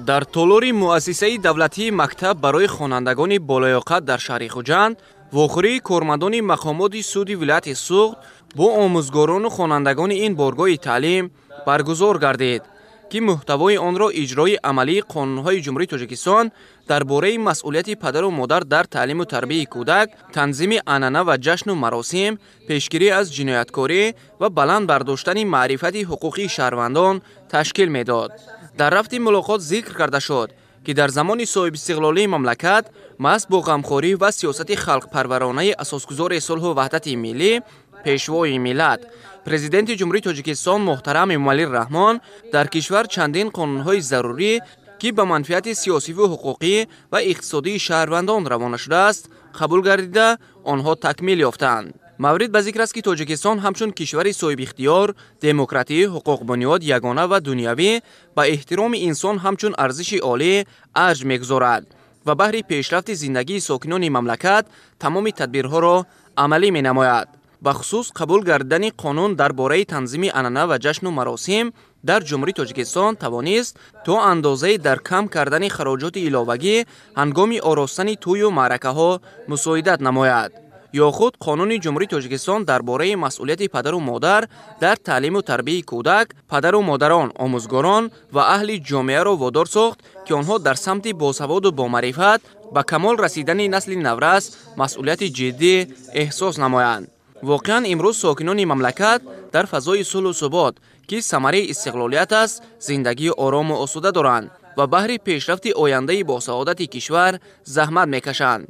در طولور مؤسسه دولتی مکتب برای خوانندگان بالایاقت در شهر خوجند وخوری کارمندان مقامات سود ولایت سوخت با آموزگاران و خوانندگان این بارگاه تعلیم برگزار گردید که محتوای آن را اجرای عملی قانون‌های جمهوری تاجیکستان درباره مسئولیت پدر و مادر در تعلیم و تربیت کودک، تنظیم عنعنه و جشن و مراسم، پیشگیری از جنایتکاری و بلند برداشتن معرفت حقوقی شهروندان تشکیل می‌داد. در رفت ملاقات ذکر کرده شد که در زمان صاحب استقلالی مملکت محض با غمخواری و سیاست خلق پرورانه اساسگذار صلح و وحدت ملی پیشوای ملت پرزیدنت جمهوری تاجیکستان محترم امومعلی رحمان در کشور چندین قانون‌های ضروری که به منفعت سیاسی و حقوقی و اقتصادی شهروندان روانه شده است قبول گردیده آنها تکمیل یافتند. مورد به ذکر است که تاجیکستان همچون کشور صاحب اختیار، دموکراتی، حقوق بنیاد یگانه و دنیوی به احترام انسان همچون ارزش عالی ارج می‌گذارد و بهر پیشرفت زندگی ساکنان مملکت تمام تدبیرها را عملی می‌نماید. بخصوص قبول گردیدن قانون درباره تنظیم عنعنه و جشن و مراسم در جمهوری تاجیکستان توانست تا اندازه در کم کردن خراجات علاوگی هنگام آراستن توی و معرکه ها مساعدت نماید. یا خود قانون جمهوری تاجیکستان درباره مسئولیت پدر و مادر در تعلیم و تربیت کودک، پدر و مادران، آموزگاران و اهل جامعه را وادار ساخت که آنها در سمت باسواد و با معرفت به کمال رسیدن نسل نورس مسئولیت جدی احساس نمایند. واقعا امروز ساکنان مملکت در فضای صلح و ثبات که ثمره استقلالیت است زندگی آرام و آسوده دارند و بهر پیشرفت آینده با سعادت کشور زحمت میکشند.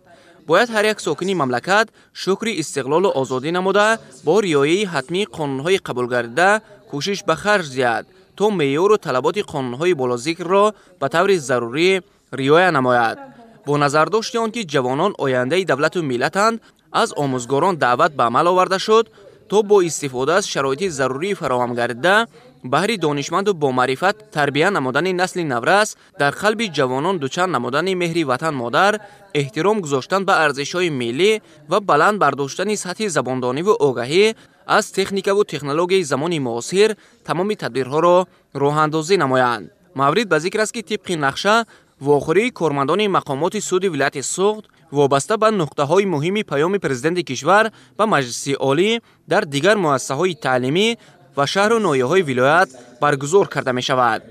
باید هر یک ساکن مملکت شکر استقلال و آزادی نموده با رعایت حتمی قانون‌های قبول گردیده کوشش به خرج دهد تا معیار و طلبات قانون‌های بالا ذکر را به طور ضروری رعایت نماید. با نظر داشت آنکه جوانان آینده دولت و ملتند از آموزگاران دعوت به عمل آورده شد تا با استفاده از شرایط ضروری فراهم گردیده بهر دانشمند و با معرفت تربیت نمودن نسل نورس در قلب جوانان دوچند نمودن مهر وطن مادر، احترام گذاشتن به ارزش‌های ملی و بلند برداشتن سطح زباندانی و آگاهی از تکنیک و تکنولوژی زمان معاصر تمام تدبیرها را راه اندازی نمایند. مورد به ذکر است که طبق نقشه واخوری کارمندان مقامات سود ولایت سوخت وابسته به نقطه‌های مهم پیام پرزیدنت کشور و مجلس عالی در دیگر مؤسسه‌های تعلیمی و شهر و ناحیه‌های ولایت برگزار کرده می‌شود.